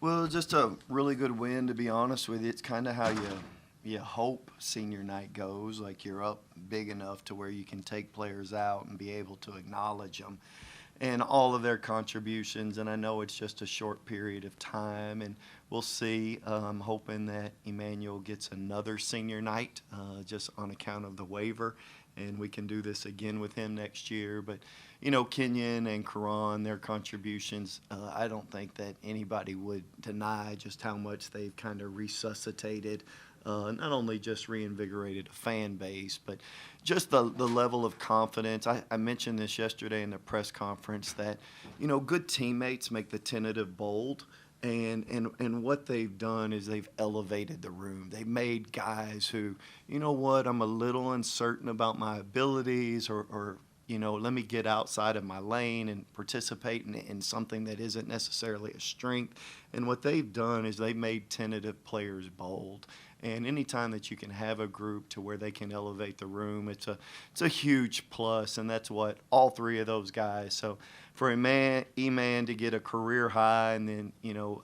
Well, just a really good win, to be honest with you. It's kind of how you hope senior night goes. Like you're up big enough to where you can take players out and be able to acknowledge them and all of their contributions. And I know it's just a short period of time, and we'll see. I'm hoping that Emmanuel gets another senior night just on account of the waiver, and we can do this again with him next year. But, you know, Kenyon and Karan, their contributions, I don't think that anybody would deny just how much they've kind of resuscitated, not only just reinvigorated a fan base, but just the level of confidence. I mentioned this yesterday in the press conference that, you know, good teammates make the tentative bold. And what they've done is they've elevated the room. They made guys who, you know what, I'm a little uncertain about my abilities, or you know, let me get outside of my lane and participate in something that isn't necessarily a strength. And what they've done is they've made tentative players bold. And anytime that you can have a group to where they can elevate the room, it's a huge plus, and that's what all three of those guys. So for E-Man to get a career high, and then, you know,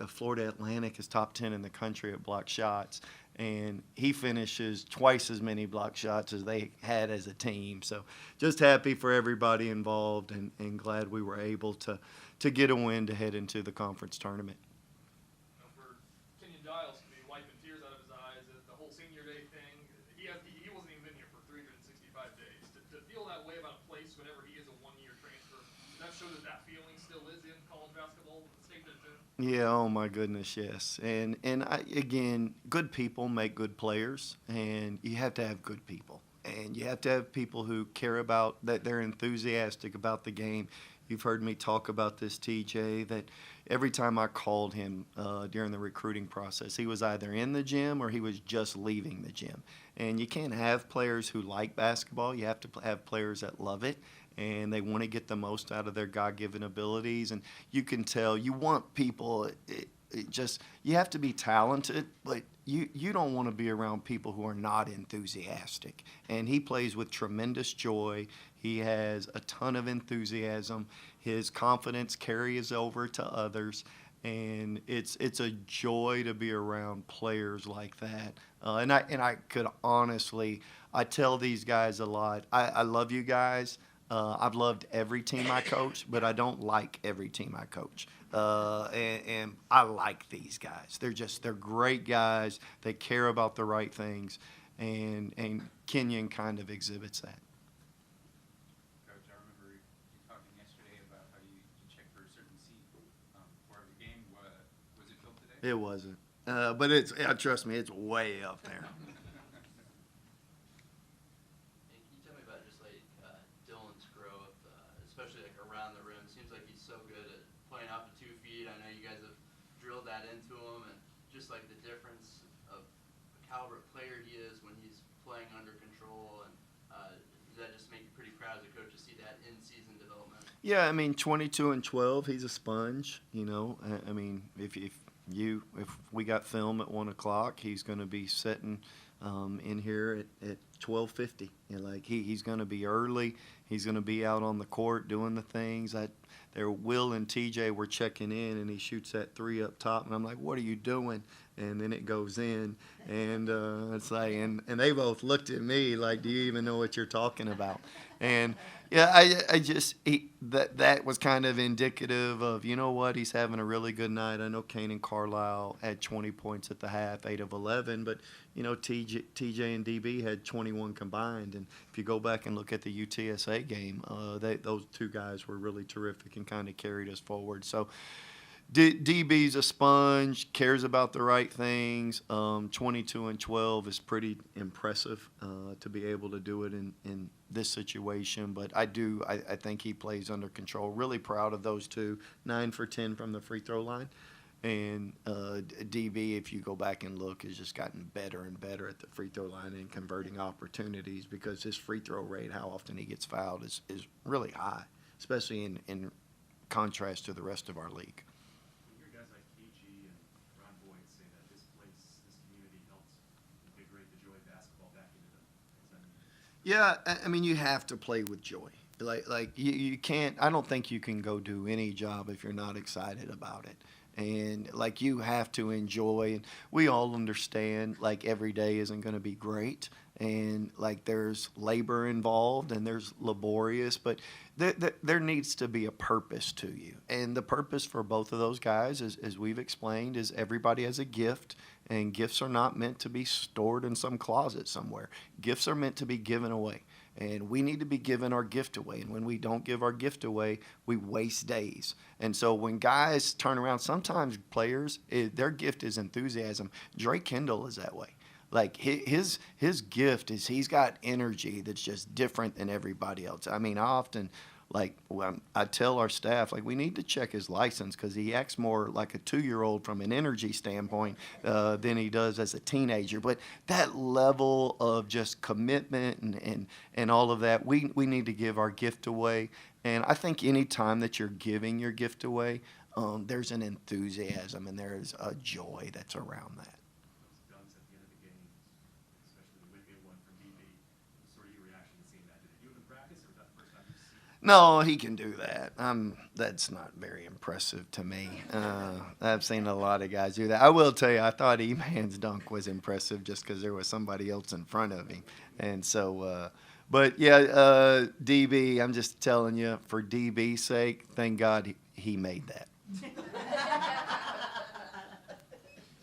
Florida Atlantic is top 10 in the country at block shots, and he finishes twice as many block shots as they had as a team. So just happy for everybody involved, and glad we were able to get a win to head into the conference tournament. For Kenyon Giles to be wiping tears out of his eyes at the whole senior day thing, he wasn't even been here for 365 days. To feel that way about a place whenever he is a one-year transfer, that shows that feeling still is in college basketball in the state that it's in. Yeah, oh my goodness, yes. And again, good people make good players, and you have to have good people. And you have to have people who care about that, they're enthusiastic about the game. You've heard me talk about this, TJ, that every time I called him during the recruiting process, he was either in the gym or he was just leaving the gym. And you can't have players who like basketball. You have to have players that love it, and they want to get the most out of their God-given abilities. And you can tell you want people, you have to be talented, but you don't want to be around people who are not enthusiastic. And he plays with tremendous joy. He has a ton of enthusiasm. His confidence carries over to others. And it's a joy to be around players like that. And I could honestly, I tell these guys a lot, I love you guys. I've loved every team I coach, but I don't like every team I coach. And I like these guys. They're great guys. They care about the right things. And Kenyon kind of exhibits that. Coach, I remember you talking yesterday about how you check for a certain seat before every game. Was it filled today? It wasn't. But trust me, it's way up there. Especially like around the rim. Seems like he's so good at playing off of 2 feet. I know you guys have drilled that into him, and just like the difference of the caliber of player he is when he's playing under control, and does that just make you pretty proud as a coach to see that in-season development? Yeah, I mean, 22 and 12, he's a sponge. You know, I mean, if we got film at 1 o'clock, he's going to be sitting in here at 12:50. You know, like he's going to be early. He's going to be out on the court doing the things. Will and TJ were checking in, and he shoots that 3 up top, and I'm like, "What are you doing?" And then it goes in, and it's like, and they both looked at me like, "Do you even know what you're talking about?" And yeah, that was kind of indicative of, you know what, he's having a really good night. I know Kane and Carlisle had 20 points at the half, 8 of 11, but you know, TJ and DB had 21 combined. And if you go back and look at the UTSA game, those two guys were really terrific and kind of carried us forward. So DB's a sponge, cares about the right things. 22 and 12 is pretty impressive to be able to do it in this situation. But I think he plays under control. Really proud of those two. 9 for 10 from the free throw line. And DB, if you go back and look, has just gotten better and better at the free throw line and converting opportunities, because his free throw rate, how often he gets fouled, is really high, especially in contrast to the rest of our league. We hear guys like KG and Ron Boyd say that this place, this community helps invigorate the joy of basketball back into them. What does that mean? Yeah, I mean, you have to play with joy. Like you can't. I don't think you can go do any job if you're not excited about it. And like you have to enjoy, and we all understand like every day isn't going to be great, and like there's labor involved and there's laborious, but there needs to be a purpose to you. And the purpose for both of those guys, as we've explained, is everybody has a gift, and gifts are not meant to be stored in some closet somewhere. Gifts are meant to be given away. And we need to be giving our gift away. And when we don't give our gift away, we waste days. And so when guys turn around, sometimes players, their gift is enthusiasm. Drake Kendall is that way. Like his gift is he's got energy that's just different than everybody else. I mean, I often I tell our staff, like, we need to check his license because he acts more like a 2-year-old from an energy standpoint than he does as a teenager. But that level of just commitment and all of that, we need to give our gift away. And I think any time that you're giving your gift away, there's an enthusiasm and there's a joy that's around that. Those dunks at the end of the game, especially the wicked one from BB. What's sort of your reaction to seeing that? Did you do it in practice, or was that the first time you've seen it? No, he can do that. That's not very impressive to me. I've seen a lot of guys do that. I will tell you, I thought E-Man's dunk was impressive just because there was somebody else in front of him. And so, but yeah, DB, I'm just telling you, for DB's sake, thank God he made that. If you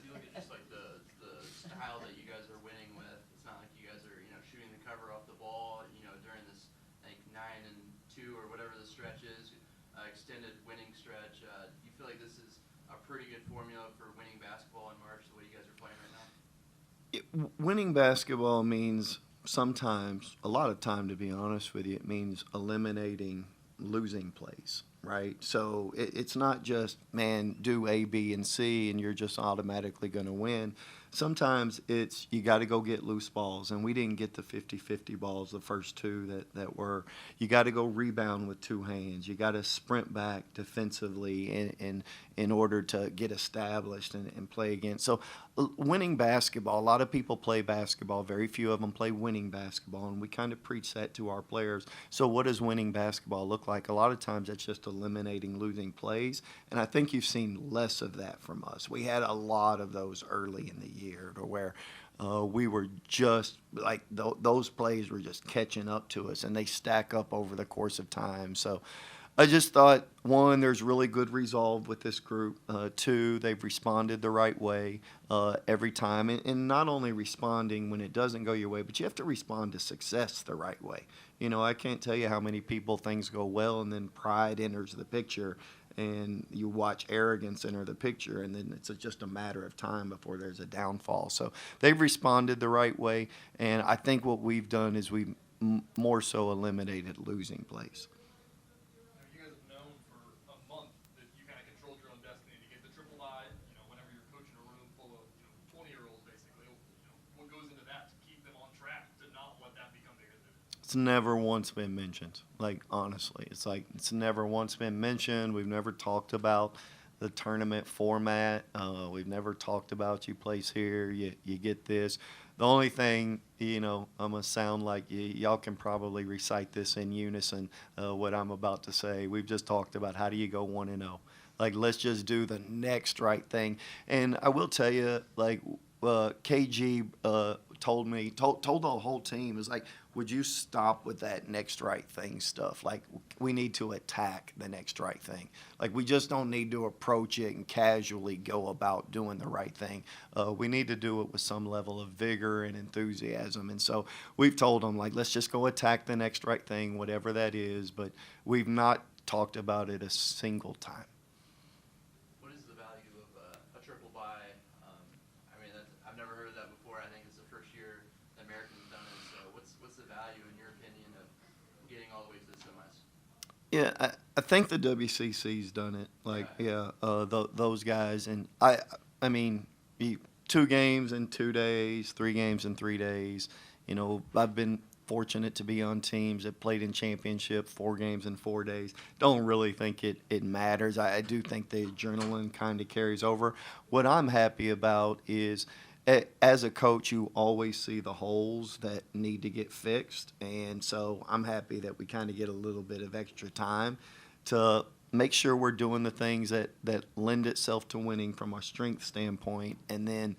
look at just like the style that you guys are winning with, it's not like you guys are, shooting the cover off the ball, during this, I think 9-2 or whatever the stretch is, extended winning stretch. Do you feel like this is a pretty good formula for winning basketball in March, the way you guys are playing right now? Winning basketball means sometimes, a lot of time to be honest with you, it means eliminating losing plays, right? So it's not just, man, do A, B, and C, and you're just automatically going to win. Sometimes it's you got to go get loose balls, and we didn't get the 50-50 balls, the first two that were. You got to go rebound with two hands. You got to sprint back defensively in order to get established and play again. So winning basketball, a lot of people play basketball. Very few of them play winning basketball, and we kind of preach that to our players. So what does winning basketball look like? A lot of times it's just eliminating losing plays, and I think you've seen less of that from us. We had a lot of those early in the year to where we were just like those plays were just catching up to us, and they stack up over the course of time. So I just thought, one, there's really good resolve with this group. Two, they've responded the right way every time. And not only responding when it doesn't go your way, but you have to respond to success the right way. I can't tell you how many people things go well and then pride enters the picture, and you watch arrogance enter the picture, and then it's just a matter of time before there's a downfall. So they've responded the right way, and I think what we've done is we've more so eliminated losing plays. You guys have known for a month that you kind of controlled your own destiny to get the triple I. Whenever you're coaching a room full of 20-year-olds, basically, what goes into that to keep them on track to not let that become bigger than it is? It's never once been mentioned. Like, honestly, it's never once been mentioned. We've never talked about the tournament format. We've never talked about you place here, you get this. The only thing, I'm going to sound like y'all can probably recite this in unison, what I'm about to say. We've just talked about how do you go 1-0. Like, let's just do the next right thing. And I will tell you, like, KG told the whole team, is like, would you stop with that next right thing stuff? Like, we need to attack the next right thing. Like, we just don't need to approach it and casually go about doing the right thing. We need to do it with some level of vigor and enthusiasm. And so we've told them, like, let's just go attack the next right thing, whatever that is. But we've not talked about it a single time. What is the value of a triple bye? I've never heard of that before. I think it's the first year the Americans done it. So what's the value, in your opinion, of getting all the way to the semis? Yeah, I think the WCC's done it. Like, those guys. And I mean, 2 games in 2 days, 3 games in 3 days. I've been fortunate to be on teams that played in championship 4 games in 4 days. Don't really think it matters. I do think the adrenaline kind of carries over. What I'm happy about is, as a coach, you always see the holes that need to get fixed. And so I'm happy that we kind of get a little bit of extra time to make sure we're doing the things that lend itself to winning from a strength standpoint, and then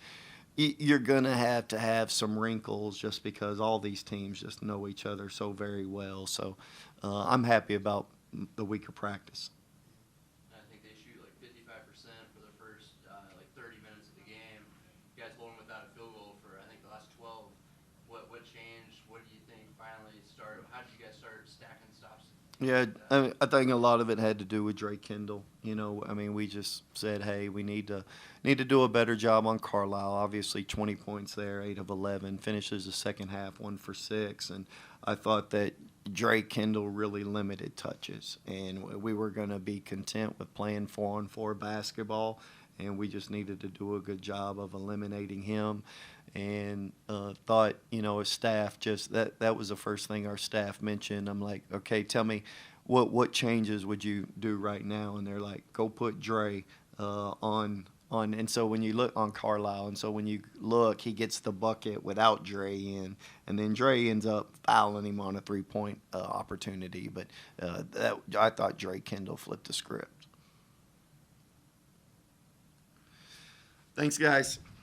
you're going to have some wrinkles just because all these teams just know each other so very well. So I'm happy about the week of practice. I think they shoot like 55% for the first like 30 minutes of the game. You guys hold them without a field goal for I think the last 12. What changed? What do you think finally started? How did you guys start stacking stops? Yeah, I think a lot of it had to do with Drake Kendall. We just said, hey, we need to do a better job on Carlisle. Obviously, 20 points there, 8 of 11, finishes the second half 1 for 6, and I thought that Drake Kendall really limited touches, and we were going to be content with playing 4-on-4 basketball, and we just needed to do a good job of eliminating him. And thought, as staff, just that was the first thing our staff mentioned. I'm like, okay, tell me what changes would you do right now? And they're like, go put Dre on. And so when you look on Carlisle, and so when you look, he gets the bucket without Dre in, and then Dre ends up fouling him on a 3-point opportunity. But I thought Dre Kendall flipped the script. Thanks, guys.